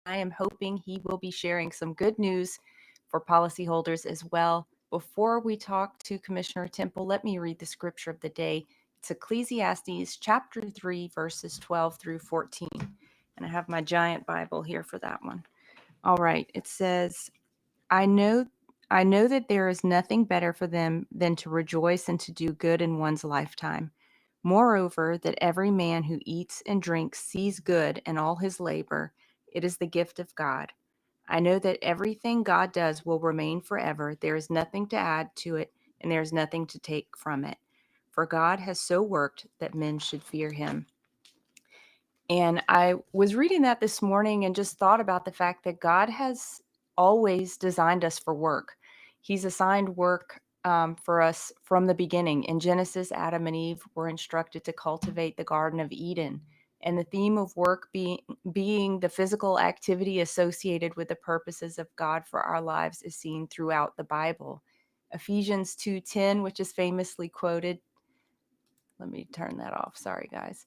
I am hoping he will be sharing some good news for policyholders as well. Before we talk to Commissioner Temple, let me read the scripture of the day. It's Ecclesiastes chapter 3, verses 12 through 14. And I have my giant Bible here for that one. All right, it says, I know I know that there is nothing better for them than to rejoice and to do good in one's lifetime. Moreover, that every man who eats and drinks sees good in all his labor. It is the gift of God. I know that everything God does will remain forever. There is nothing to add to it, and there is nothing to take from it. For God has so worked that men should fear him. And I was reading that this morning and just thought about the fact that God has always designed us for work. He's assigned work for us from the beginning. In Genesis, Adam and Eve were instructed to cultivate the Garden of Eden. And the theme of work being the physical activity associated with the purposes of God for our lives is seen throughout the Bible. Ephesians 2:10, which is famously quoted, let me turn that off. Sorry, guys.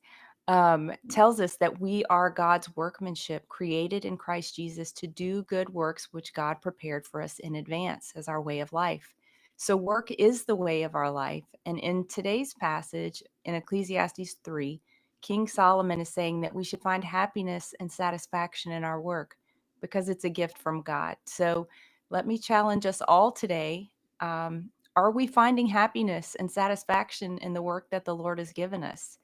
Tells us that we are God's workmanship, created in Christ Jesus to do good works which God prepared for us in advance as our way of life. So, work is the way of our life. And in today's passage in Ecclesiastes 3, King Solomon is saying that we should find happiness and satisfaction in our work because it's a gift from God. So, let me challenge us all today. Are we finding happiness and satisfaction in the work that the Lord has given us?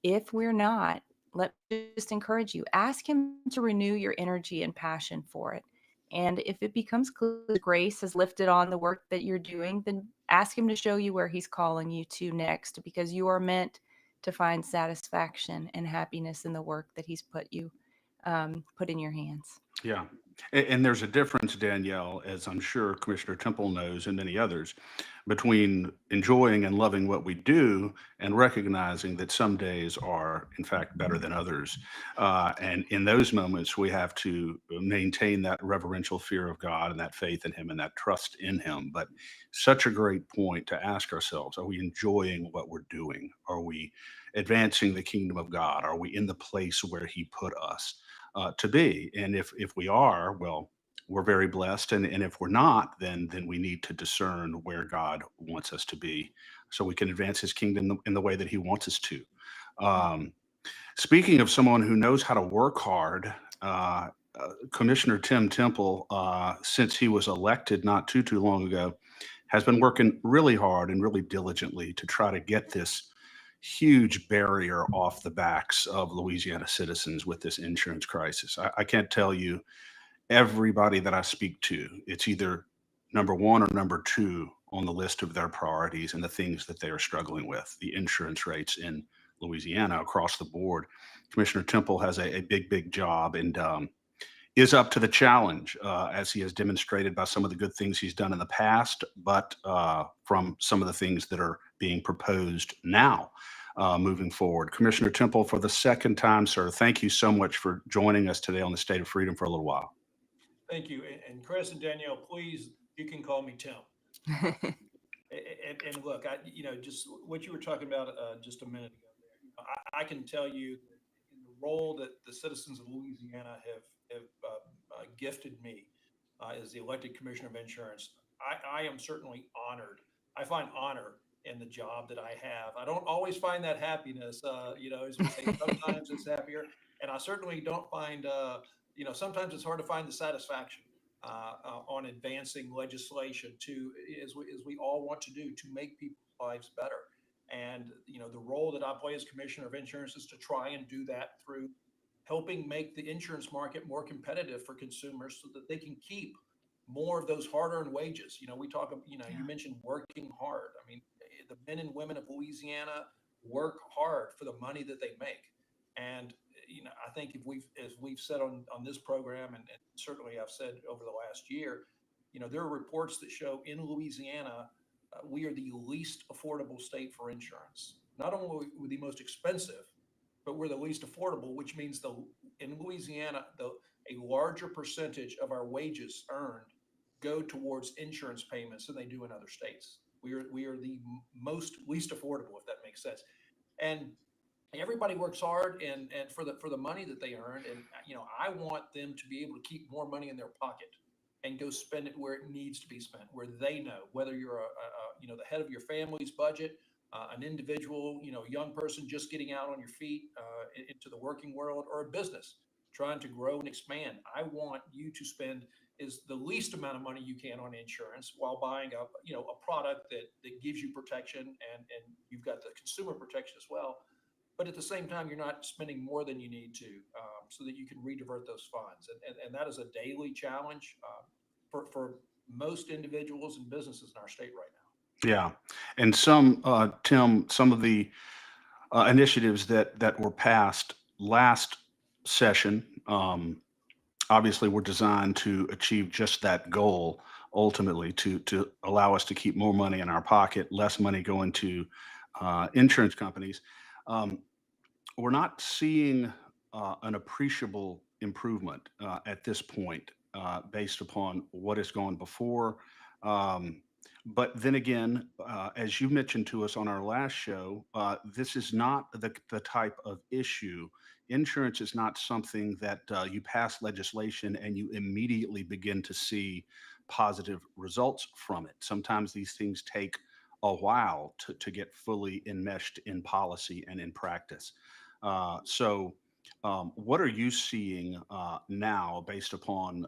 If we're not, let me just encourage you, ask Him to renew your energy and passion for it. And if it becomes clear that grace has lifted on the work that you're doing, then ask Him to show you where He's calling you to next, because you are meant to find satisfaction and happiness in the work that He's put in your hands. Yeah. And there's a difference, Danielle, as I'm sure Commissioner Temple knows and many others, between enjoying and loving what we do and recognizing that some days are, in fact, better than others. And in those moments, we have to maintain that reverential fear of God and that faith in Him and that trust in Him. But such a great point to ask ourselves, are we enjoying what we're doing? Are we advancing the kingdom of God? Are we in the place where He put us? To be. And if we are, well, we're very blessed. And if we're not, then we need to discern where God wants us to be, so we can advance His kingdom in the way that He wants us to. Um, Speaking of someone who knows how to work hard, Commissioner Tim Temple, since he was elected not too long ago, has been working really hard and really diligently to try to get this huge barrier off the backs of Louisiana citizens with this insurance crisis. I can't tell you everybody that I speak to, it's either number one or number two on the list of their priorities and the things that they are struggling with. The insurance rates in Louisiana across the board. Commissioner Temple has a big job and is up to the challenge, as he has demonstrated by some of the good things he's done in the past, but from some of the things that are being proposed now. Moving forward. Commissioner Temple, for the second time, sir, thank you so much for joining us today on the State of Freedom for a little while. Thank you. And Chris and Danielle, please, you can call me Tim. Uh, and look, just what you were talking about just a minute ago there, I can tell you that in the role that the citizens of Louisiana have gifted me as the elected commissioner of insurance, I am certainly honored. I find honor in the job that I have. I don't always find that happiness, as we say, sometimes it's happier. And I certainly don't find, sometimes it's hard to find the satisfaction on advancing legislation as we all want to do to make people's lives better. And the role that I play as commissioner of insurance is to try and do that through helping make the insurance market more competitive for consumers so that they can keep more of those hard-earned wages. We talk, you Yeah. mentioned working hard. I mean, the men and women of Louisiana work hard for the money that they make. And I think if as we've said on this program, and certainly I've said over the last year, there are reports that show in Louisiana we are the least affordable state for insurance. Not only are we the most expensive, but we're the least affordable, which means in Louisiana, a larger percentage of our wages earned go towards insurance payments than they do in other states. We are the most least affordable, if that makes sense. And everybody works hard and for the money that they earned. And, I want them to be able to keep more money in their pocket and go spend it where it needs to be spent, where they know, whether you're the head of your family's budget, an individual, young person just getting out on your feet into the working world, or a business trying to grow and expand. I want you to spend is the least amount of money you can on insurance while buying a product that gives you protection, and you've got the consumer protection as well. But at the same time, you're not spending more than you need to, so that you can redivert those funds. And that is a daily challenge for most individuals and businesses in our state right now. Yeah. And Tim, some of the initiatives that were passed last session, obviously were designed to achieve just that goal ultimately, to allow us to keep more money in our pocket, less money going to insurance companies. Um, we're not seeing an appreciable improvement at this point, based upon what has gone before. Um, but then again, as you mentioned to us on our last show, this is not the type of issue. Insurance is not something that you pass legislation and you immediately begin to see positive results from it. Sometimes these things take a while to get fully enmeshed in policy and in practice. What are you seeing now based upon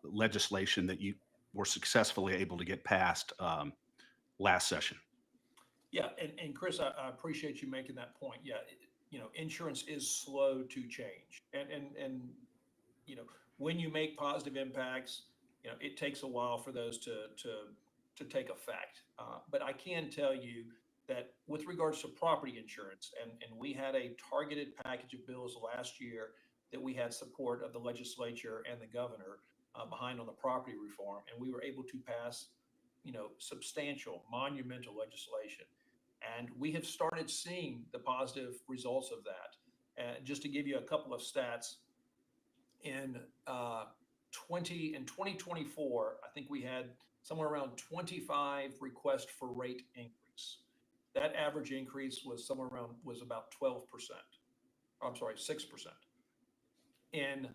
legislation that you were successfully able to get passed last session? Yeah, and Chris, I appreciate you making that point. Yeah, insurance is slow to change, and you know, when you make positive impacts, it takes a while for those to take effect. But I can tell you that with regards to property insurance, and we had a targeted package of bills last year that we had support of the legislature and the governor behind on the property reform, and we were able to pass, substantial, monumental legislation. And we have started seeing the positive results of that. And just to give you a couple of stats, in uh, 2024, I think we had somewhere around 25 requests for rate increase. That average increase was about 12%. I'm sorry, 6%. In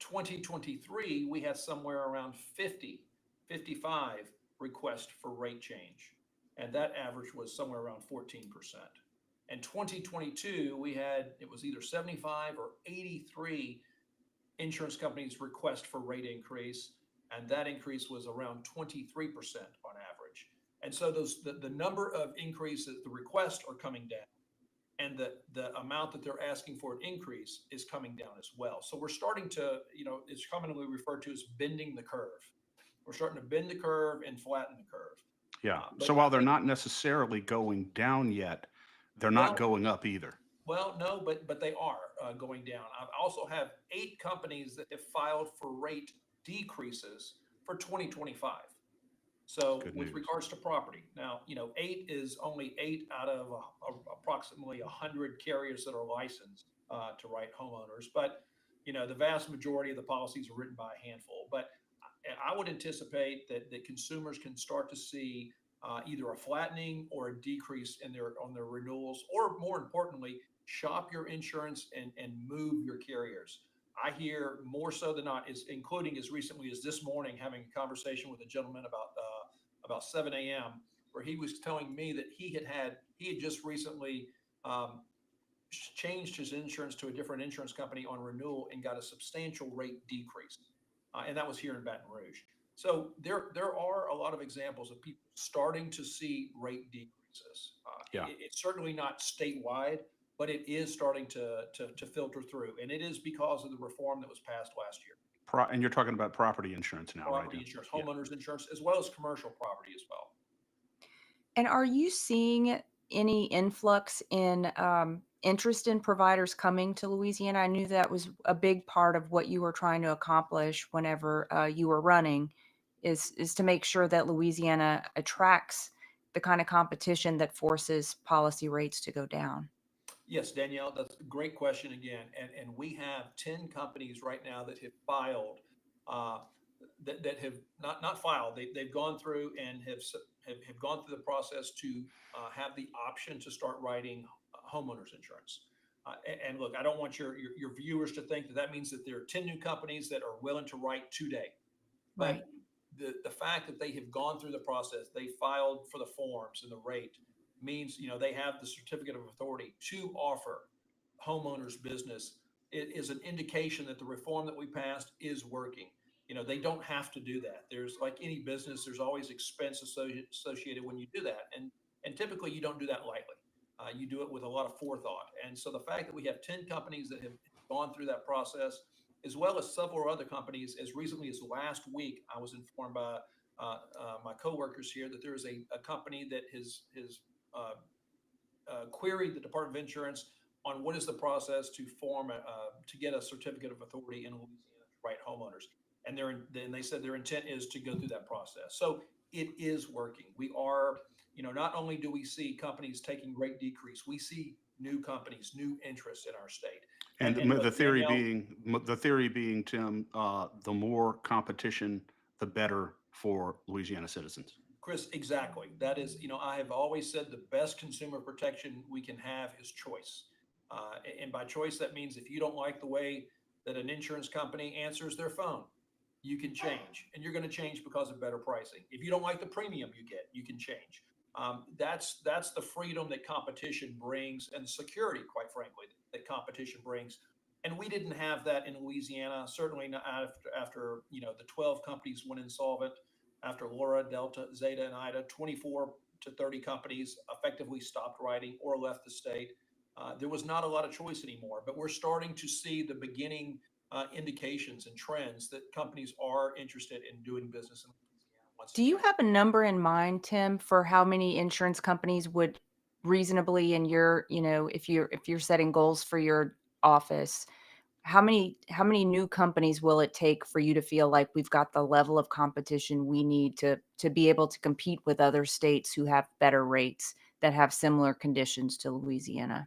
2023, we had somewhere around 55 requests for rate change, and that average was somewhere around 14%. In 2022, it was either 75 or 83 insurance companies request for rate increase, and that increase was around 23% on average. And so the number of increases, the requests are coming down, and the amount that they're asking for an increase is coming down as well. So we're starting to, it's commonly referred to as bending the curve. We're starting to bend the curve and flatten the curve. Yeah. But So I while they're think, not necessarily going down yet, they're not well, going up either. well, no, but they are going down. I also have 8 companies that have filed for rate decreases for 2025. So Good with news. regards to property, now, eight is only eight out of approximately 100 carriers that are licensed to write homeowners. But, the vast majority of the policies are written by a handful. But I would anticipate that consumers can start to see either a flattening or a decrease on their renewals, or more importantly, shop your insurance and move your carriers. I hear more so than not, is including as recently as this morning, having a conversation with a gentleman about 7 a.m., where he was telling me that he had just recently um, changed his insurance to a different insurance company on renewal and got a substantial rate decrease, and that was here in Baton Rouge. So there are a lot of examples of people starting to see rate decreases. Yeah. It's certainly not statewide, but it is starting to filter through, and it is because of the reform that was passed last year. And you're talking about property insurance now, right? Property insurance, Yeah. homeowners insurance, as well as commercial property as well. And are you seeing any influx in interest in providers coming to Louisiana? I knew that was a big part of what you were trying to accomplish whenever you were running, is to make sure that Louisiana attracts the kind of competition that forces policy rates to go down. Yes, Danielle, that's a great question again. And we have 10 companies right now that have filed, uh, that have not filed, they've gone through and have gone through the process to have the option to start writing homeowners insurance. And look, I don't want your viewers to think that that means that there are 10 new companies that are willing to write today. Right. But the fact that they have gone through the process, they filed for the forms and the rate means, they have the certificate of authority to offer homeowners business. It is an indication that the reform that we passed is working. They don't have to do that. There's, like any business, there's always expense associated when you do that. And typically you don't do that lightly. You do it with a lot of forethought. And so the fact that we have 10 companies that have gone through that process, as well as several other companies, as recently as last week, I was informed by my coworkers here that there is a company that has queried the Department of Insurance on what is the process to to get a certificate of authority in Louisiana to write homeowners. And they said their intent is to go through that process. So it is working. We are, not only do we see companies taking rate decrease, we see new companies, new interests in our state. And look, the theory Danielle, being, Tim, the more competition, the better for Louisiana citizens. Chris, exactly. That is, I have always said the best consumer protection we can have is choice. And by choice, that means if you don't like the way that an insurance company answers their phone, you can change, and you're going to change because of better pricing. If you don't like the premium you get, you can change. That's the freedom that competition brings, and security, quite frankly, that competition brings. And we didn't have that in Louisiana, certainly not after the 12 companies went insolvent, after Laura, Delta, Zeta, and Ida. 24 to 30 companies effectively stopped writing or left the state. There was not a lot of choice anymore, but we're starting to see the beginning indications and trends that companies are interested in doing business in Louisiana once Do you again. have a number in mind, Tim, for how many insurance companies would reasonably in your, if you're setting goals for your office, how many new companies will it take for you to feel like we've got the level of competition we need to be able to compete with other states who have better rates that have similar conditions to Louisiana?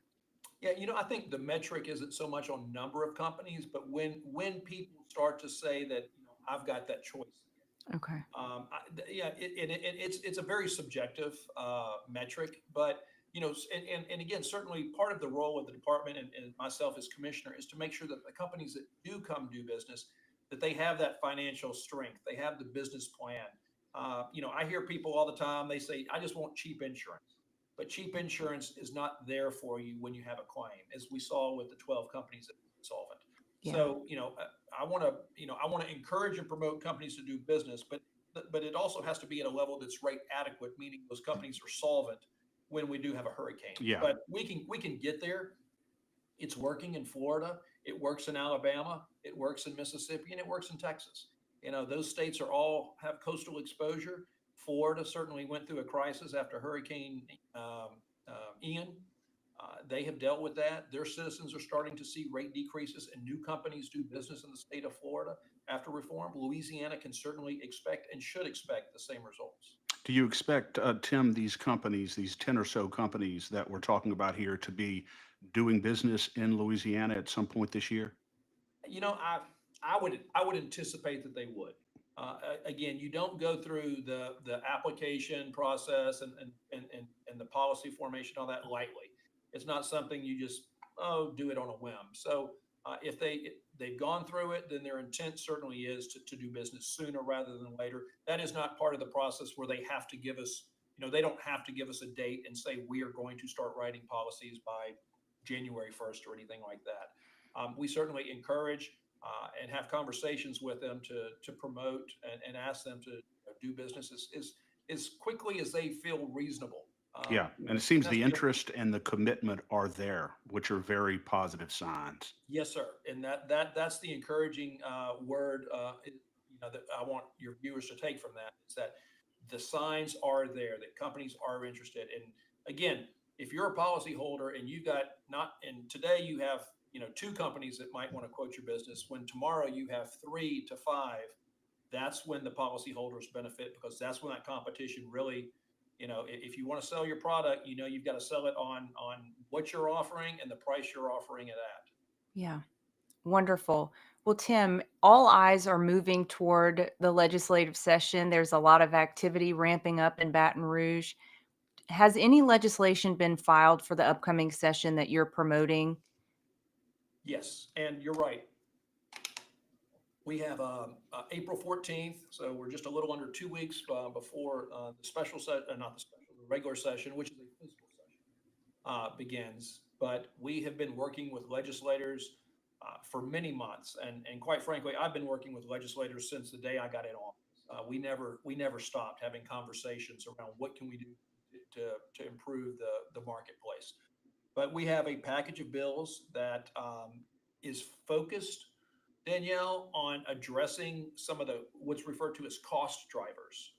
Yeah, I think the metric isn't so much on number of companies, but when people start to say that, I've got that choice. Okay. Yeah, it's a very subjective metric, but and again, certainly part of the role of the department and myself as commissioner is to make sure that the companies that do come do business, that they have that financial strength, they have the business plan. I hear people all the time, they say, I just want cheap insurance. But cheap insurance is not there for you when you have a claim, as we saw with the 12 companies that were insolvent. Yeah. So, I want to encourage and promote companies to do business, but it also has to be at a level that's rate adequate, meaning those companies are solvent when we do have a hurricane. Yeah. But we can get there. It's working in Florida. It works in Alabama. It works in Mississippi, and it works in Texas. Those states have coastal exposure. Florida certainly went through a crisis after Hurricane Ian. They have dealt with that. Their citizens are starting to see rate decreases, and new companies do business in the state of Florida after reform. Louisiana can certainly expect and should expect the same results. Do you expect, Tim, these companies, these 10 or so companies that we're talking about here, to be doing business in Louisiana at some point this year? I would anticipate that they would. Again, you don't go through the application process and the policy formation, all that lightly. It's not something you just do it on a whim. So if they've gone through it, then their intent certainly is to do business sooner rather than later. That is not part of the process where they have to give us, they don't have to give us a date and say we are going to start writing policies by January 1st or anything like that. We certainly encourage and have conversations with them to promote and ask them to do business as quickly as they feel reasonable. Yeah, and it seems that's the the interest and the commitment are there, which are very positive signs. Yes, sir. And that's the encouraging word that I want your viewers to take from that, is that the signs are there, that companies are interested. And again, if you're a policyholder and and today you have 2 companies that might want to quote your business, when tomorrow you have 3 to 5, that's when the policyholders benefit, because that's when that competition really, if you want to sell your product, you've got to sell it on what you're offering and the price you're offering it at. Yeah. Wonderful. Well, Tim, all eyes are moving toward the legislative session. There's a lot of activity ramping up in Baton Rouge. Has any legislation been filed for the upcoming session that you're promoting? Yes, and you're right. We have April 14th, so we're just a little under 2 weeks before the special not the special, the regular session, which is a fiscal session, begins. But we have been working with legislators for many months, and quite frankly, I've been working with legislators since the day I got in office. We never stopped having conversations around what can we do to improve the marketplace. But we have a package of bills that is focused, Danielle, on addressing some of the what's referred to as cost drivers.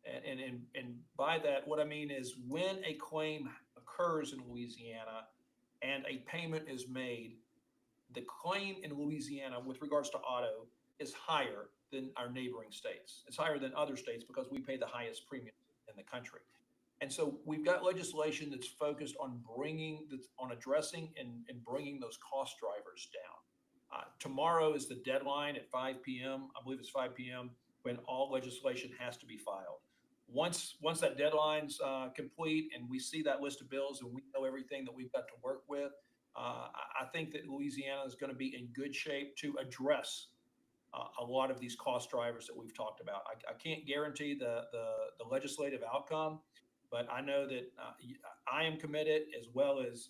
And by that, what I mean is when a claim occurs in Louisiana and a payment is made, the claim in Louisiana with regards to auto is higher than our neighboring states. It's higher than other states because we pay the highest premiums in the country. And so we've got legislation that's focused on addressing and bringing those cost drivers down. Tomorrow is the deadline at 5 p.m. I believe it's 5 p.m. when all legislation has to be filed. Once that deadline's complete and we see that list of bills and we know everything that we've got to work with, I think that Louisiana is going to be in good shape to address a lot of these cost drivers that we've talked about. I can't guarantee the legislative outcome, but I know that I am committed, as well as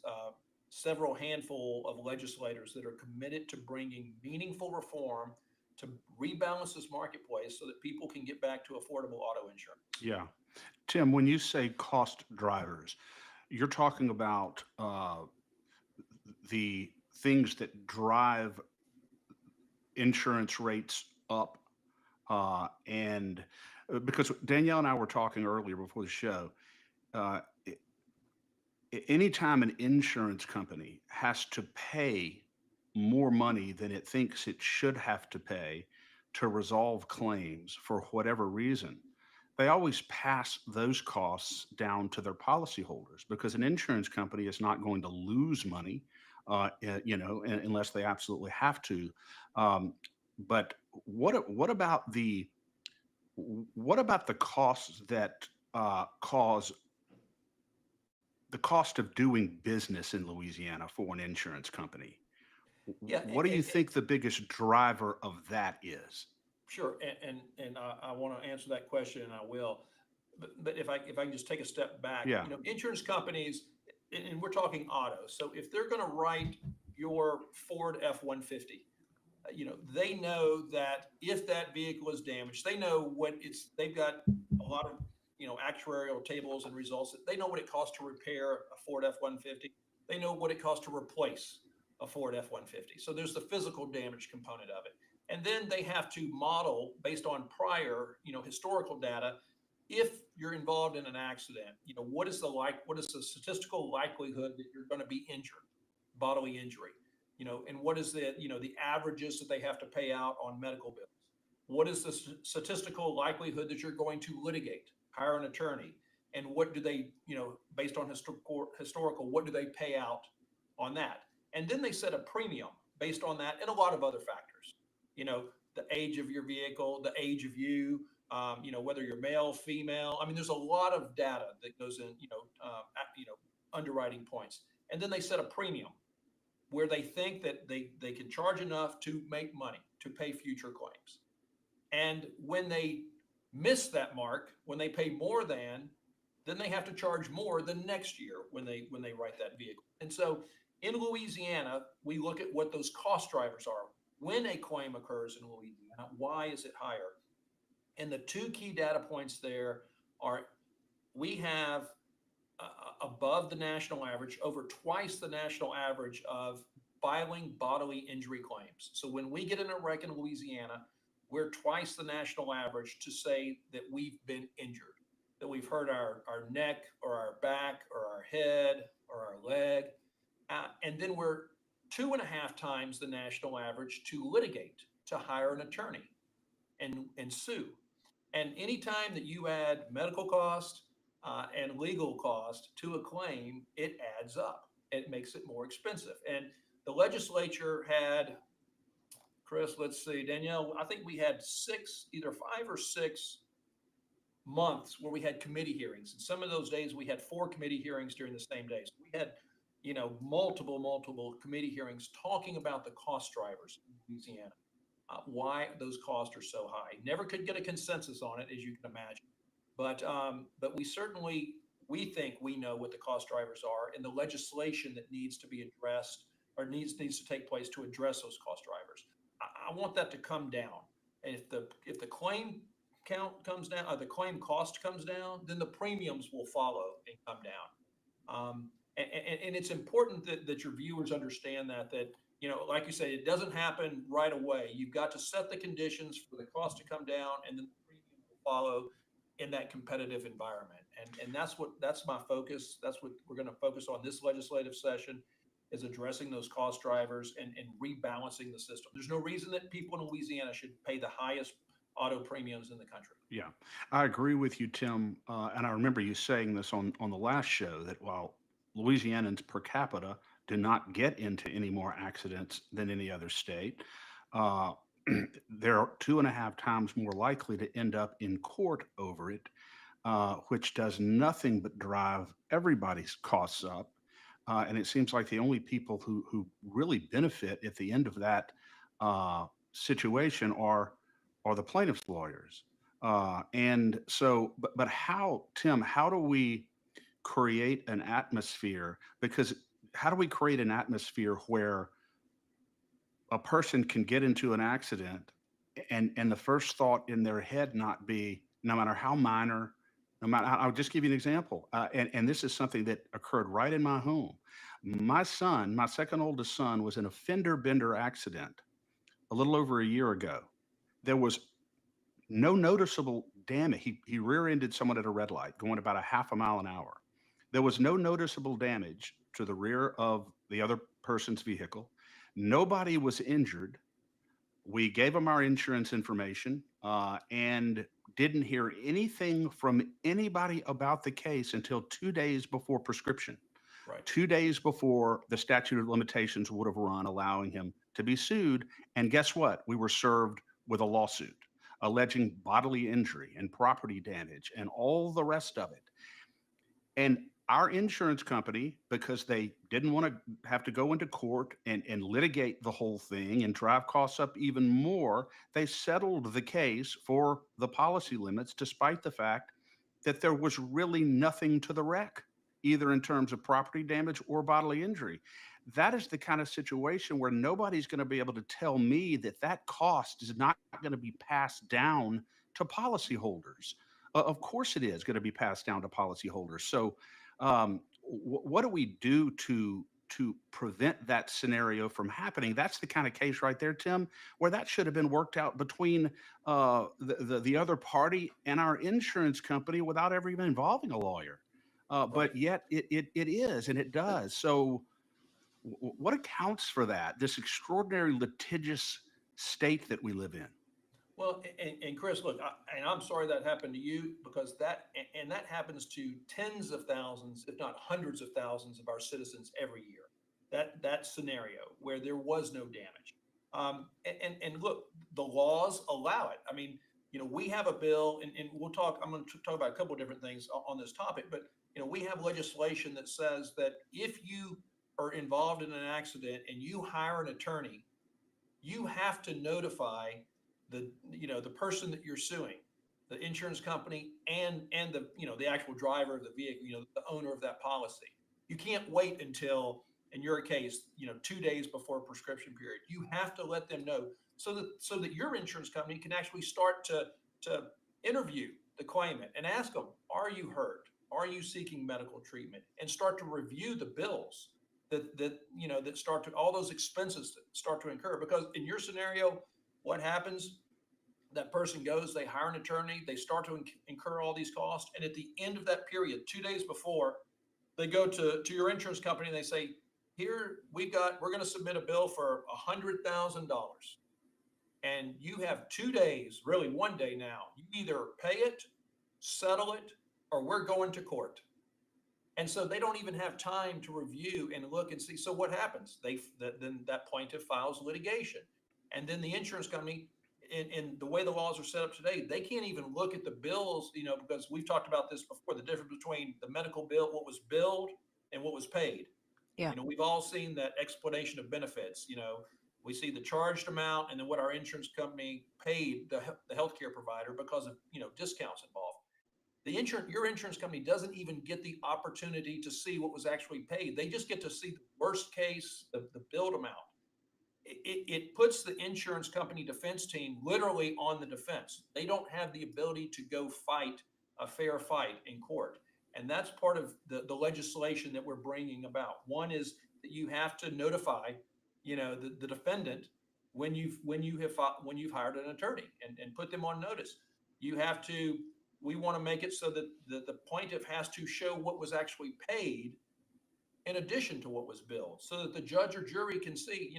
several handful of legislators that are committed to bringing meaningful reform to rebalance this marketplace so that people can get back to affordable auto insurance. Yeah. Tim, when you say cost drivers, you're talking about the things that drive insurance rates up. And because Danielle and I were talking earlier before the show, uh, anytime an insurance company has to pay more money than it thinks it should have to pay to resolve claims for whatever reason, they always pass those costs down to their policyholders because an insurance company is not going to lose money, unless they absolutely have to. Um, but what about the costs that cause the cost of doing business in Louisiana for an insurance company? Yeah, What do you think the biggest driver of that is? sure. And I want to answer that question, and I will. But if I can just take a step back, Yeah. insurance companies, and we're talking auto. So if they're going to write your Ford F-150, they know that if that vehicle is damaged, they know they've got a lot of, actuarial tables and results. They know what it costs to repair a Ford F-150. They know what it costs to replace a Ford F-150. So there's the physical damage component of it. And then they have to model based on prior, historical data. If you're involved in an accident, what is the statistical likelihood that you're going to be injured, bodily injury? And what is the averages that they have to pay out on medical bills? What is the statistical likelihood that you're going to litigate, hire an attorney? And what do they, based on historical, what do they pay out on that? And then they set a premium based on that and a lot of other factors. The age of your vehicle, the age of you, whether you're male, female. I mean, there's a lot of data that goes in, underwriting points. And then they set a premium where they think that they can charge enough to make money to pay future claims. And when they miss that mark, when they pay more than, then they have to charge more the next year when they write that vehicle. And so in Louisiana, we look at what those cost drivers are. When a claim occurs in Louisiana, why is it higher? And the two key data points there are we have above the national average, over twice the national average of filing bodily injury claims. So when we get in a wreck in Louisiana, we're twice the national average to say that we've been injured, that we've hurt our neck or our back or our head or our leg. And then we're 2.5 times the national average to litigate, to hire an attorney and sue. And anytime that you add medical cost and legal cost to a claim, it adds up. It makes it more expensive. And the legislature had, Chris, let's see, Danielle, I think we had either 5 or 6 months where we had committee hearings. And some of those days we had 4 committee hearings during the same day. So we had multiple committee hearings talking about the cost drivers in Louisiana, why those costs are so high. Never could get a consensus on it, as you can imagine. But we think we know what the cost drivers are and the legislation that needs to be addressed or needs to take place to address those cost drivers. I want that to come down. And if the claim count comes down, or the claim cost comes down, then the premiums will follow and come down. And it's important that your viewers understand that, like you say, it doesn't happen right away. You've got to set the conditions for the cost to come down, and then the premium will follow in that competitive environment. And that's my focus. That's what we're going to focus on this legislative session, is addressing those cost drivers and rebalancing the system. There's no reason that people in Louisiana should pay the highest auto premiums in the country. Yeah, I agree with you, Tim. And I remember you saying this on the last show, that while Louisianans per capita do not get into any more accidents than any other state, uh, they're 2.5 times more likely to end up in court over it, which does nothing but drive everybody's costs up. And it seems like the only people who really benefit at the end of that situation are the plaintiff's lawyers. And so, but how, Tim, how do we create an atmosphere? Because how do we create an atmosphere where a person can get into an accident and the first thought in their head not be, no matter how minor, no matter how, I'll just give you an example. And this is something that occurred right in my home. My son, my second oldest son, was in a fender bender accident a little over a year ago. There was no noticeable damage. He rear-ended someone at a red light going about a half a mile an hour. There was no noticeable damage to the rear of the other person's vehicle. Nobody was injured. We gave him our insurance information and didn't hear anything from anybody about the case until 2 days before prescription. Right. 2 days before the statute of limitations would have run, allowing him to be sued. And guess what? We were served with a lawsuit alleging bodily injury and property damage and all the rest of it. And our insurance company, because they didn't want to have to go into court and litigate the whole thing and drive costs up even more, they settled the case for the policy limits, despite the fact that there was really nothing to the wreck, either in terms of property damage or bodily injury. That is the kind of situation where nobody's going to be able to tell me that that cost is not going to be passed down to policyholders. Of course it is going to be passed down to policyholders. So what do we do to prevent that scenario from happening? That's the kind of case right there, Tim, where that should have been worked out between the other party and our insurance company without ever even involving a lawyer. But yet it is, and it does. So what accounts for that, this extraordinary litigious state that we live in? Well, and Chris, look, I'm sorry that happened to you, because that happens to tens of thousands, if not hundreds of thousands of our citizens every year. That scenario where there was no damage. And look, the laws allow it. I mean, we have a bill, and I'm going to talk about a couple of different things on this topic, but we have legislation that says that if you are involved in an accident and you hire an attorney, you have to notify the person that you're suing, the insurance company, and the actual driver of the vehicle, the owner of that policy. You can't wait until, in your case, 2 days before prescription period. You have to let them know so that your insurance company can actually start to interview the claimant and ask them, are you hurt? Are you seeking medical treatment? And start to review the bills that start to, all those expenses that start to incur. Because in your scenario, what happens? That person goes, they hire an attorney, they start to incur all these costs. And at the end of that period, 2 days before, they go to your insurance company and they say, here, we're going to submit a bill for $100,000. And you have 2 days, really 1 day now. You either pay it, settle it, or we're going to court. And so they don't even have time to review and look and see. So what happens? Then that plaintiff files litigation. And then the insurance company, in the way the laws are set up today, they can't even look at the bills, because we've talked about this before, the difference between the medical bill, what was billed and what was paid. Yeah. We've all seen that explanation of benefits. We see the charged amount and then what our insurance company paid the healthcare provider because of, discounts involved. Your insurance company doesn't even get the opportunity to see what was actually paid. They just get to see the worst case, the billed amount. It puts the insurance company defense team literally on the defense. They don't have the ability to go fight a fair fight in court. And that's part of the legislation that we're bringing about. One is that you have to notify, the defendant when you've hired an attorney and put them on notice. We want to make it so that the plaintiff has to show what was actually paid in addition to what was billed, so that the judge or jury can see,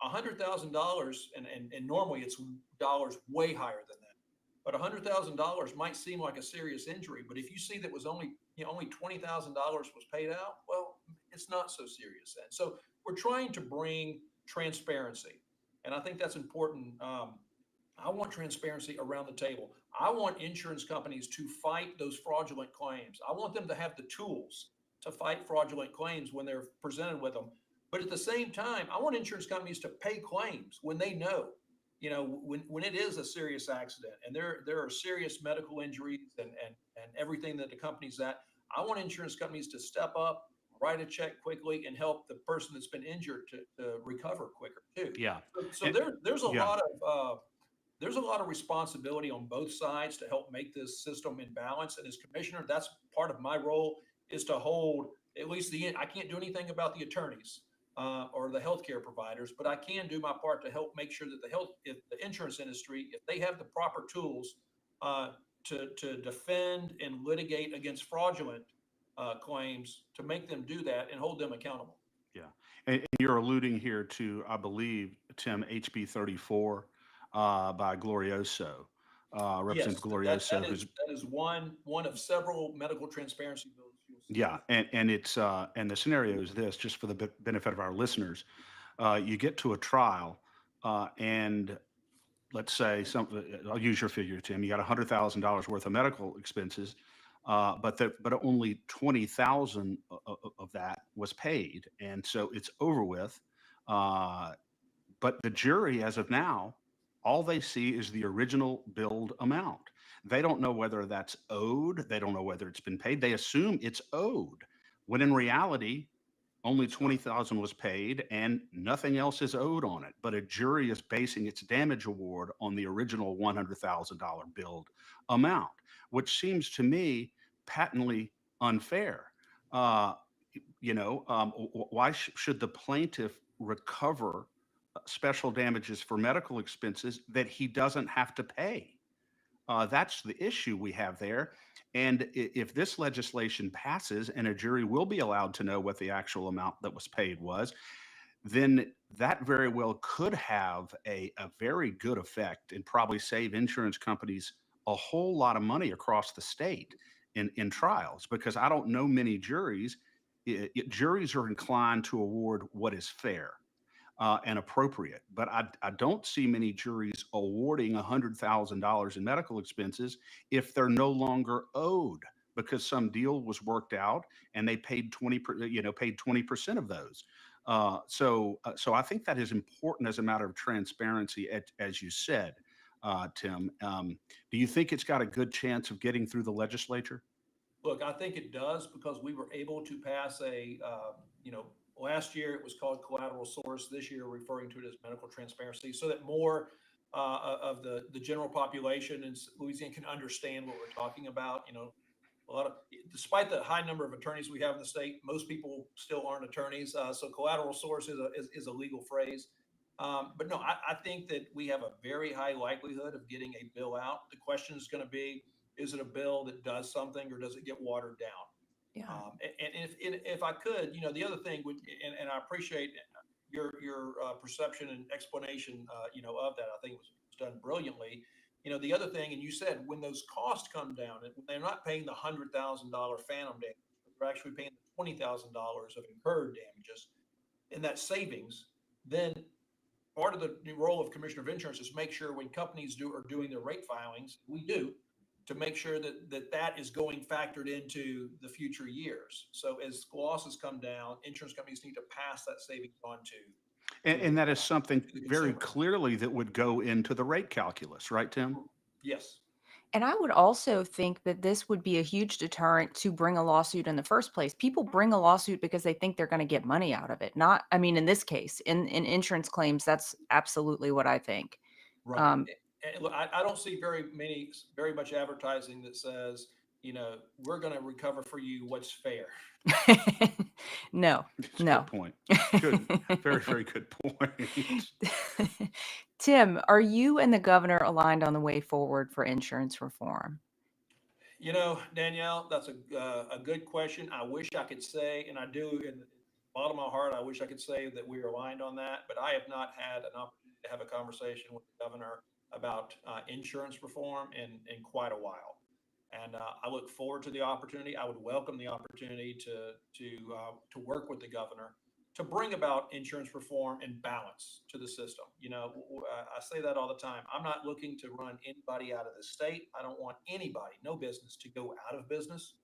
$100,000, and normally it's dollars way higher than that. But $100,000 might seem like a serious injury, but if you see that was only $20,000 was paid out, well, it's not so serious then. So we're trying to bring transparency, and I think that's important. I want transparency around the table. I want insurance companies to fight those fraudulent claims. I want them to have the tools to fight fraudulent claims when they're presented with them. But at the same time, I want insurance companies to pay claims when they know, when it is a serious accident and there are serious medical injuries and everything that the company's at. I want insurance companies to step up, write a check quickly, and help the person that's been injured to recover quicker too. Yeah. So there's a lot of responsibility on both sides to help make this system in balance. And as commissioner, that's part of my role, is to hold at least I can't do anything about the attorneys or the healthcare providers, but I can do my part to help make sure that if the insurance industry, if they have the proper tools to defend and litigate against fraudulent claims, to make them do that and hold them accountable. Yeah. And you're alluding here to, I believe, Tim, HB 34 by Glorioso, Representative Glorioso. That is one of several medical transparency bills. Yeah, and it's and the scenario is this, just for the benefit of our listeners. You get to a trial, and let's say I'll use your figure, Tim. You got $100,000 worth of medical expenses, but only 20,000 of that was paid, and so it's over with. But the jury, as of now, all they see is the original billed amount. They don't know whether that's owed. They don't know whether it's been paid. They assume it's owed, when in reality, only 20,000 was paid and nothing else is owed on it. But a jury is basing its damage award on the original $100,000 billed amount, which seems to me patently unfair. Why should the plaintiff recover special damages for medical expenses that he doesn't have to pay? That's the issue we have there. And if this legislation passes and a jury will be allowed to know what the actual amount that was paid was, then that very well could have a very good effect and probably save insurance companies a whole lot of money across the state in trials, because I don't know many juries. Juries are inclined to award what is fair and appropriate. But I don't see many juries awarding $100,000 in medical expenses if they're no longer owed, because some deal was worked out and they paid 20% of those. So I think that is important as a matter of transparency, as you said, Tim. Do you think it's got a good chance of getting through the legislature? Look, I think it does, because we were able to pass last year it was called collateral source. This year, referring to it as medical transparency, so that more of the general population in Louisiana can understand what we're talking about. Despite the high number of attorneys we have in the state, most people still aren't attorneys. So collateral source is a legal phrase. But no, I think that we have a very high likelihood of getting a bill out. The question is going to be, is it a bill that does something, or does it get watered down? Yeah. And if I could, the other thing would, and I appreciate your perception and explanation, of that. I think it was done brilliantly. The other thing, and you said when those costs come down, and they're not paying the $100,000 phantom damage, they're actually paying the $20,000 of incurred damages, and that savings, then part of the role of Commissioner of Insurance is make sure when companies are doing their rate filings, we do, to make sure that is going factored into the future years. So as losses come down, insurance companies need to pass that savings on And that is something to the very consumer. clearly that would go into the rate calculus, right, Tim? Yes. And I would also think that this would be a huge deterrent to bring a lawsuit in the first place. People bring a lawsuit because they think they're going to get money out of it. Not, I mean, in this case, in insurance claims, that's absolutely what I think. Right. And look, I don't see very much advertising that says, we're going to recover for you what's fair. No, It's a no. good point. Good. Very, very good point. Tim, are you and the governor aligned on the way forward for insurance reform? Danielle, that's a good question. I wish I could say, and I do in the bottom of my heart, I wish I could say that we are aligned on that, but I have not had an opportunity to have a conversation with the governor about insurance reform in quite a while. And I look forward to the opportunity. I would welcome the opportunity to work with the governor to bring about insurance reform and balance to the system. I say that all the time. I'm not looking to run anybody out of the state. I don't want anybody, no business, to go out of business.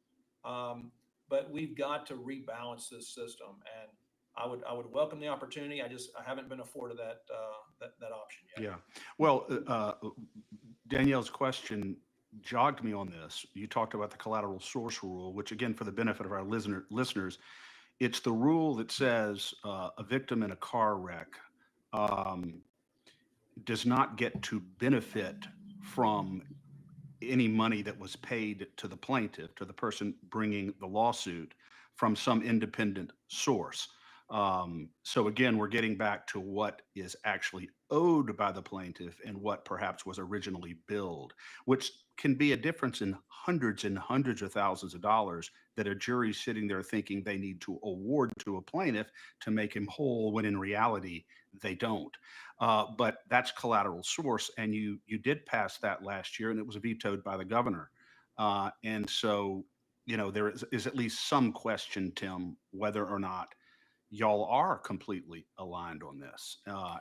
But we've got to rebalance this system, and I would welcome the opportunity. I haven't been afforded that option yet. Yeah. Well, Danielle's question jogged me on this. You talked about the collateral source rule, which again, for the benefit of our listeners, it's the rule that says a victim in a car wreck does not get to benefit from any money that was paid to the plaintiff, to the person bringing the lawsuit, from some independent source. So again, we're getting back to what is actually owed by the plaintiff and what perhaps was originally billed, which can be a difference in hundreds and hundreds of thousands of dollars that a jury's sitting there thinking they need to award to a plaintiff to make him whole, when in reality they don't. But that's collateral source, and you did pass that last year, and it was vetoed by the governor. And so, there is at least some question, Tim, whether or not y'all are completely aligned on this,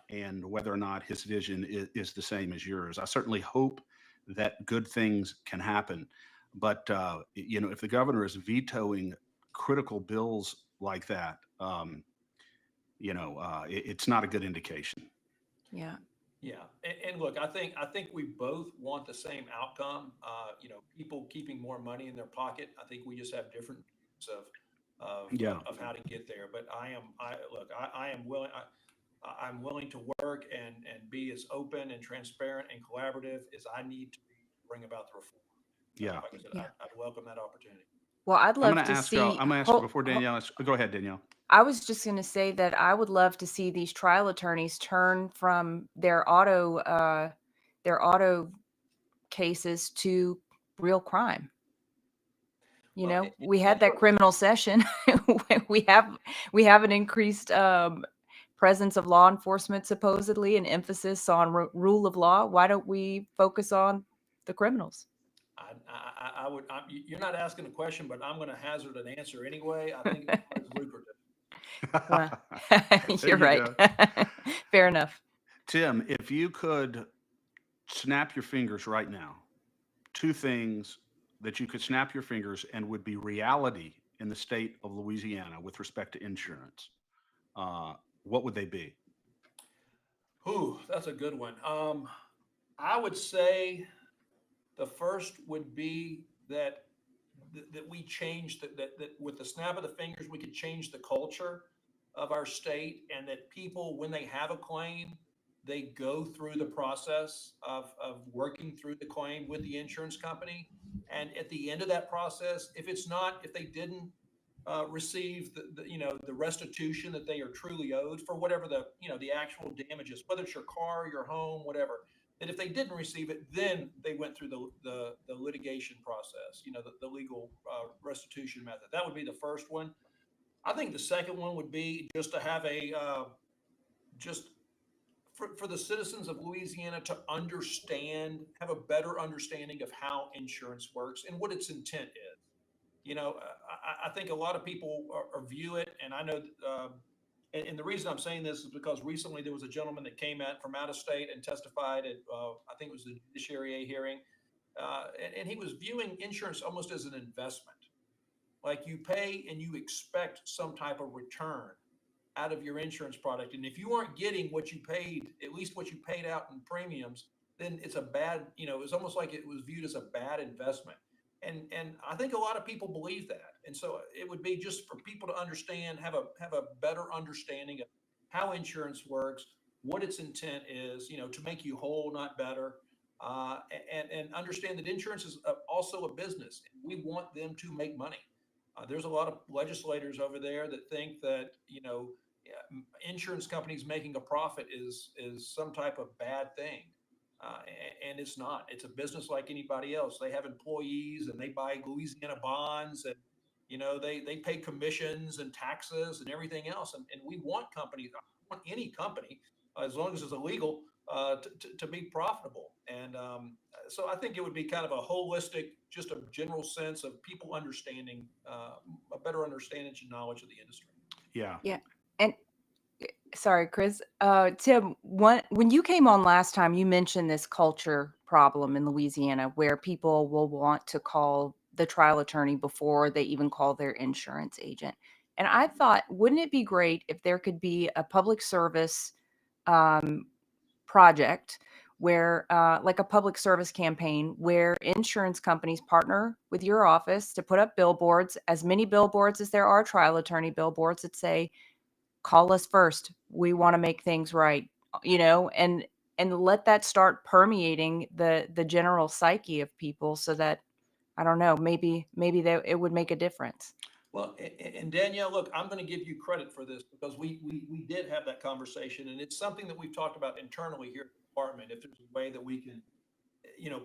and whether or not his vision is the same as yours. I certainly hope that good things can happen, but if the governor is vetoing critical bills like that, it's not a good indication. Yeah. Yeah, and look, I think we both want the same outcome. People keeping more money in their pocket. I think we just have different views of how to get there. But I am willing. I'm willing to work and be as open and transparent and collaborative as I need to be to bring about the reform. Yeah. Like I said, I'd welcome that opportunity. Well, I'd I'm love going to to ask. see. I'm going to ask before Danielle. Go ahead, Danielle. I was just going to say that I would love to see these trial attorneys turn from their auto cases to real crime. We had that criminal session. we have an increased presence of law enforcement, supposedly, an emphasis on rule of law. Why don't we focus on the criminals? I would. You're not asking a question, but I'm going to hazard an answer anyway. I think it's not as lucrative. Well, you're right. Fair enough. Tim, if you could snap your fingers right now, two things that you could snap your fingers and would be reality in the state of Louisiana with respect to insurance, what would they be? Ooh, that's a good one. I would say the first would be that we change that with the snap of the fingers, we could change the culture of our state, and that people, when they have a claim, they go through the process of working through the claim with the insurance company. And at the end of that process, if they didn't receive the restitution that they are truly owed for whatever the actual damages, whether it's your car, your home, whatever, that if they didn't receive it, then they went through the litigation process, the legal restitution method. That would be the first one. I think the second one would be just to have for the citizens of Louisiana to have a better understanding of how insurance works and what its intent is. I think a lot of people view it, and I know, and the reason I'm saying this is because recently there was a gentleman that came from out of state and testified at, I think it was the judiciary hearing, and he was viewing insurance almost as an investment. Like you pay and you expect some type of return out of your insurance product. And if you aren't getting what you paid, at least what you paid out in premiums, then it's a bad, it's almost like it was viewed as a bad investment. And I think a lot of people believe that. And so it would be just for people to understand, have a better understanding of how insurance works, what its intent is, to make you whole, not better. And understand that insurance is also a business. We want them to make money. There's a lot of legislators over there that think that insurance companies making a profit is some type of bad thing, and it's not. It's a business like anybody else. They have employees and they buy Louisiana bonds, and they pay commissions and taxes and everything else. And we want companies, I want any company, as long as it's illegal, to be profitable. And so I think it would be kind of a holistic, just a general sense of people understanding, a better understanding and knowledge of the industry. Yeah. Yeah. And sorry, Chris. Tim, when you came on last time, you mentioned this culture problem in Louisiana where people will want to call the trial attorney before they even call their insurance agent. And I thought, wouldn't it be great if there could be a public service project where, like a public service campaign, where insurance companies partner with your office to put up billboards, as many billboards as there are trial attorney billboards that say, call us first. We want to make things right, and let that start permeating the general psyche of people so that, I don't know, maybe that it would make a difference. Well, and Danielle, look, I'm going to give you credit for this because we did have that conversation, and it's something that we've talked about internally here at the department. If there's a way that we can,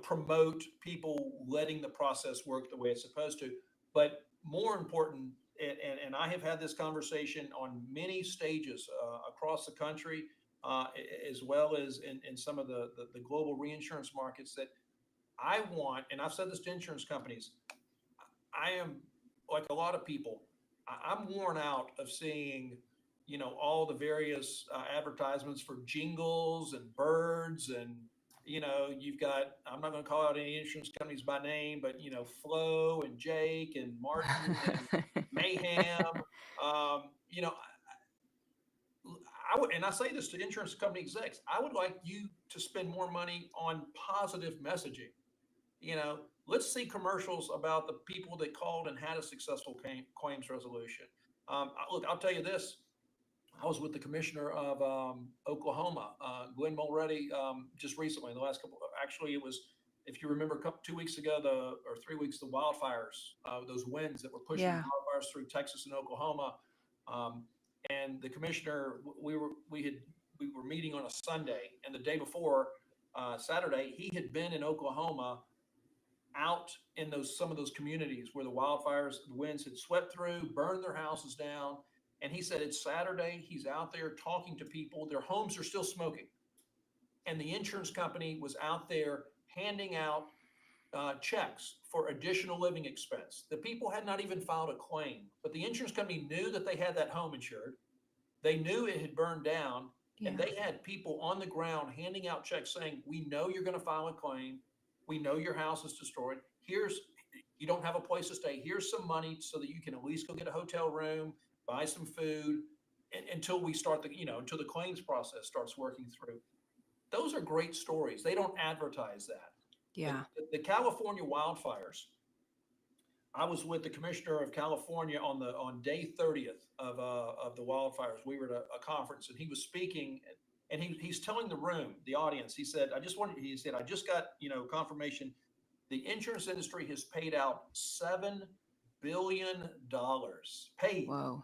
promote people letting the process work the way it's supposed to, but more important, and I have had this conversation on many stages across the country, as well as in some of the global reinsurance markets, that I want, and I've said this to insurance companies, I am like a lot of people. I'm worn out of seeing, all the various advertisements for jingles and birds, and you've got. I'm not going to call out any insurance companies by name, but Flo and Jake and Martin and Mayhem. I would, and I say this to insurance company execs, I would like you to spend more money on positive messaging. Let's see commercials about the people that called and had a successful claims resolution. Look, I'll tell you this. I was with the commissioner of Oklahoma, Glenn Mulready, just recently, the last couple, actually it was, if you remember 2 weeks ago, or 3 weeks, the wildfires, those winds that were pushing Yeah. wildfires through Texas and Oklahoma. And the commissioner, we were meeting on a Sunday, and the day before, Saturday, he had been in Oklahoma, out in some of those communities where the wildfires, the winds had swept through, burned their houses down. And he said it's Saturday. He's out there talking to people. Their homes are still smoking. And the insurance company was out there handing out checks for additional living expense. The people had not even filed a claim, but the insurance company knew that they had that home insured. They knew it had burned down, Yeah. and they had people on the ground handing out checks saying, we know you're going to file a claim. We know your house is destroyed. You don't have a place to stay. Here's some money so that you can at least go get a hotel room, buy some food, until we start until the claims process starts working through. Those are great stories. They don't advertise that. Yeah. The California wildfires. I was with the commissioner of California on day 30th of the wildfires. We were at a conference, and he was speaking, and he's telling the room, the audience, he said, I just got, confirmation. The insurance industry has paid out $7 billion paid Whoa.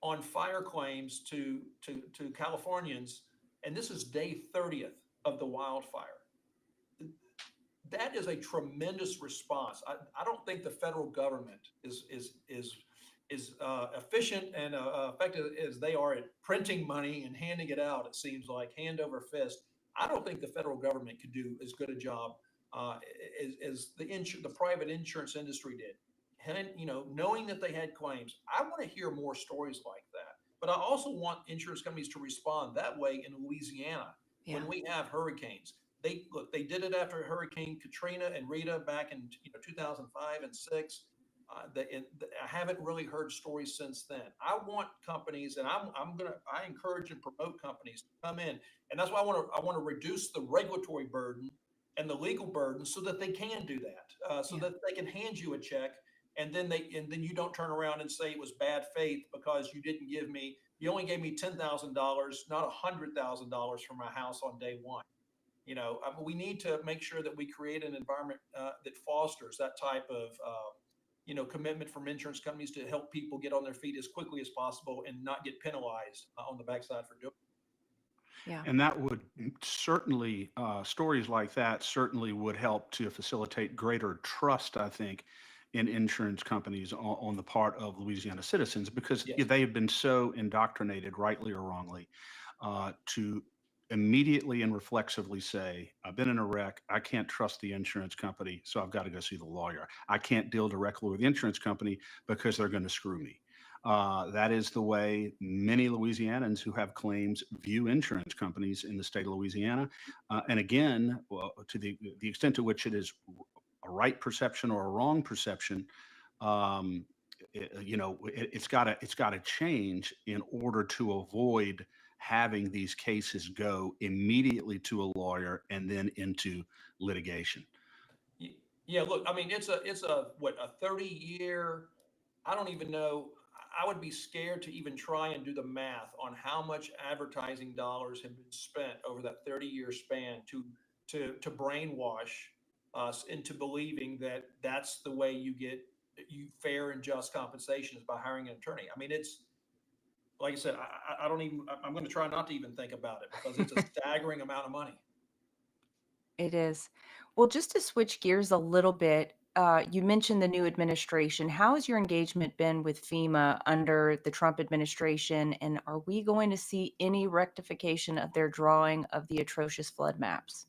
on fire claims to Californians. And this is day 30th of the wildfire. That is a tremendous response. I don't think the federal government is efficient and effective as they are at printing money and handing it out. It seems like hand over fist. I don't think the federal government could do as good a job as the private insurance industry did. And, knowing that they had claims, I want to hear more stories like that. But I also want insurance companies to respond that way in Louisiana. Yeah. When we have hurricanes. they did it after Hurricane Katrina and Rita back in 2005 and six. I haven't really heard stories since then. I want companies, and I encourage and promote companies to come in, and that's why I want to reduce the regulatory burden and the legal burden so that they can do that, so Yeah. that they can hand you a check, and then you don't turn around and say it was bad faith because you only gave me $10,000, not $100,000 for my house on day one. We need to make sure that we create an environment that fosters that type of commitment from insurance companies to help people get on their feet as quickly as possible and not get penalized on the backside for doing it. Yeah. And that would certainly, stories like that certainly would help to facilitate greater trust, I think, in insurance companies on the part of Louisiana citizens, because Yes. they have been so indoctrinated, rightly or wrongly, to immediately and reflexively say, I've been in a wreck. I can't trust the insurance company, so I've got to go see the lawyer. I can't deal directly with the insurance company because they're going to screw me. That is the way many Louisianans who have claims view insurance companies in the state of Louisiana. And again, well, to the extent to which it is a right perception or a wrong perception, um, it's got to change in order to avoid having these cases go immediately to a lawyer and then into litigation. Yeah, look, I mean, it's a 30-year. I don't even know. I would be scared to even try and do the math on how much advertising dollars have been spent over that 30-year span to brainwash us into believing that that's the way you get fair and just compensation is by hiring an attorney. I mean, it's like I said, I don't even. I'm going to try not to even think about it because it's a staggering amount of money. It is. Well, just to switch gears a little bit, you mentioned the new administration. How has your engagement been with FEMA under the Trump administration? And are we going to see any rectification of their drawing of the atrocious flood maps?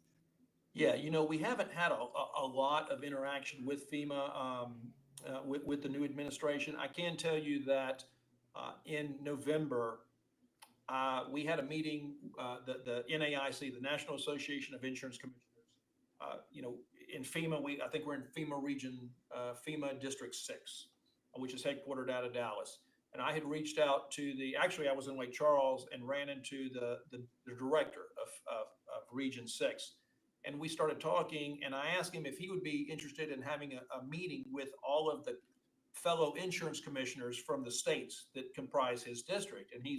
Yeah, we haven't had a lot of interaction with FEMA with the new administration. I can tell you that in November, we had a meeting, the NAIC, the National Association of Insurance Commissioners. In FEMA, I think we're in FEMA region, FEMA District 6, which is headquartered out of Dallas. And I had reached out to actually, I was in Lake Charles and ran into the director of Region 6. And we started talking, and I asked him if he would be interested in having a meeting with all of the fellow insurance commissioners from the states that comprise his district. And he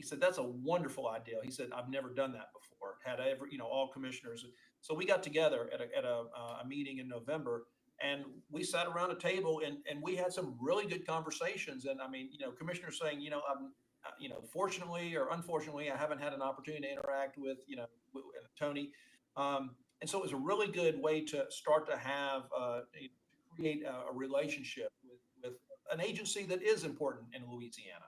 said, that's a wonderful idea. He said, I've never done that before. Had I ever, all commissioners. So we got together at a meeting in November, and we sat around a table and we had some really good conversations. And I mean, commissioners saying, I'm, fortunately or unfortunately, I haven't had an opportunity to interact with, with Tony. And so it was a really good way to start to have, create a relationship with an agency that is important in Louisiana.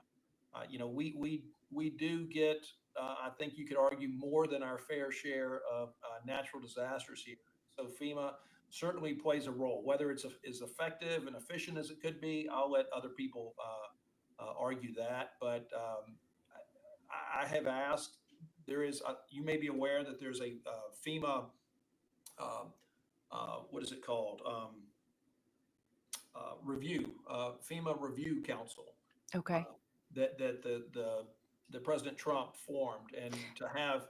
We do get, I think you could argue, more than our fair share of natural disasters here. So FEMA certainly plays a role. Whether it's as effective and efficient as it could be, I'll let other people argue that. But I have asked. There is, you may be aware that there's a FEMA, what is it called? FEMA Review Council. Okay. That the President Trump formed, and to have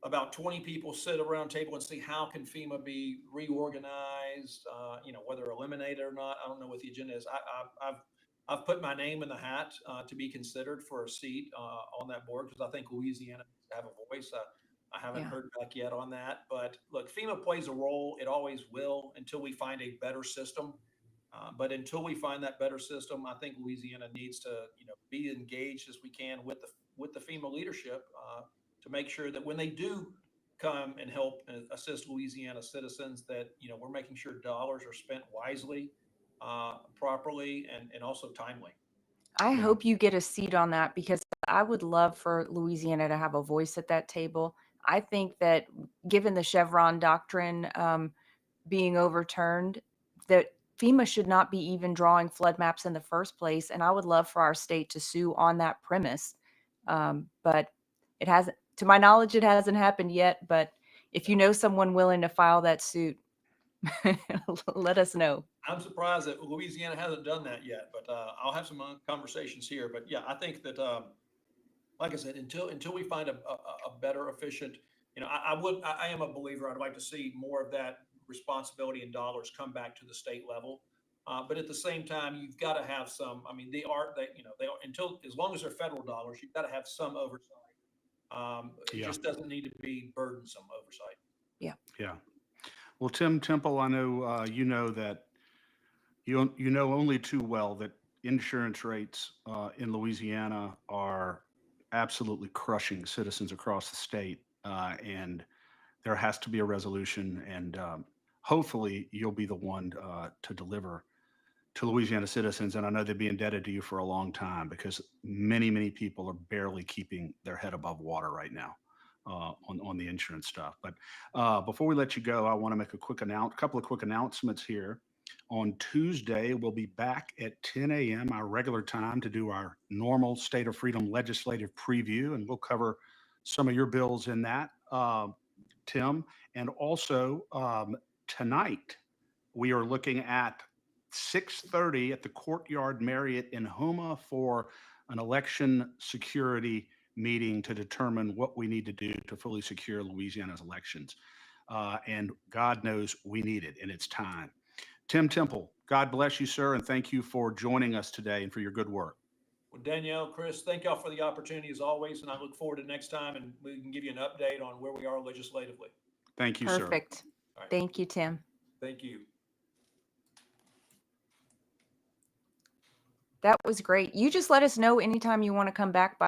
about 20 people sit around a table and see how can FEMA be reorganized, whether eliminated or not. I don't know what the agenda is. I've put my name in the hat to be considered for a seat on that board because I think Louisiana needs to have a voice. I haven't heard back yet on that, but look, FEMA plays a role. It always will until we find a better system. But until we find that better system, I think Louisiana needs to, be engaged as we can with the FEMA leadership to make sure that when they do come and help and assist Louisiana citizens, that we're making sure dollars are spent wisely, properly, and also timely. I hope you get a seat on that because I would love for Louisiana to have a voice at that table. I think that given the Chevron doctrine being overturned, that FEMA should not be even drawing flood maps in the first place. And I would love for our state to sue on that premise. But it hasn't, to my knowledge, it hasn't happened yet. But if you know someone willing to file that suit, let us know. I'm surprised that Louisiana hasn't done that yet, but I'll have some conversations here. But yeah, I think that, like I said, until we find a better efficient, I am a believer. I'd like to see more of that responsibility and dollars come back to the state level. But at the same time, you've got to have some. I mean, they are until as long as they're federal dollars, you've got to have some oversight. It Yeah. just doesn't need to be burdensome oversight. Yeah. Well, Tim Temple, I know you know that you know only too well that insurance rates in Louisiana are absolutely crushing citizens across the state, and there has to be a resolution. And hopefully, you'll be the one to deliver to Louisiana citizens. And I know they'd be indebted to you for a long time because many people are barely keeping their head above water right now on the insurance stuff. But before we let you go, I want to make a couple of quick announcements here. On Tuesday, we'll be back at 10 a.m., our regular time, to do our normal State of Freedom legislative preview, and we'll cover some of your bills in that, Tim. And also tonight, we are looking at 6:30 at the Courtyard Marriott in Houma for an election security meeting to determine what we need to do to fully secure Louisiana's elections. And God knows we need it, and it's time. Tim Temple, God bless you, sir, and thank you for joining us today and for your good work. Well, Danielle, Chris, thank y'all for the opportunity as always, and I look forward to next time, and we can give you an update on where we are legislatively. Thank you, sir. Perfect. All right. Thank you, Tim. Thank you. That was great. You just let us know anytime you want to come back by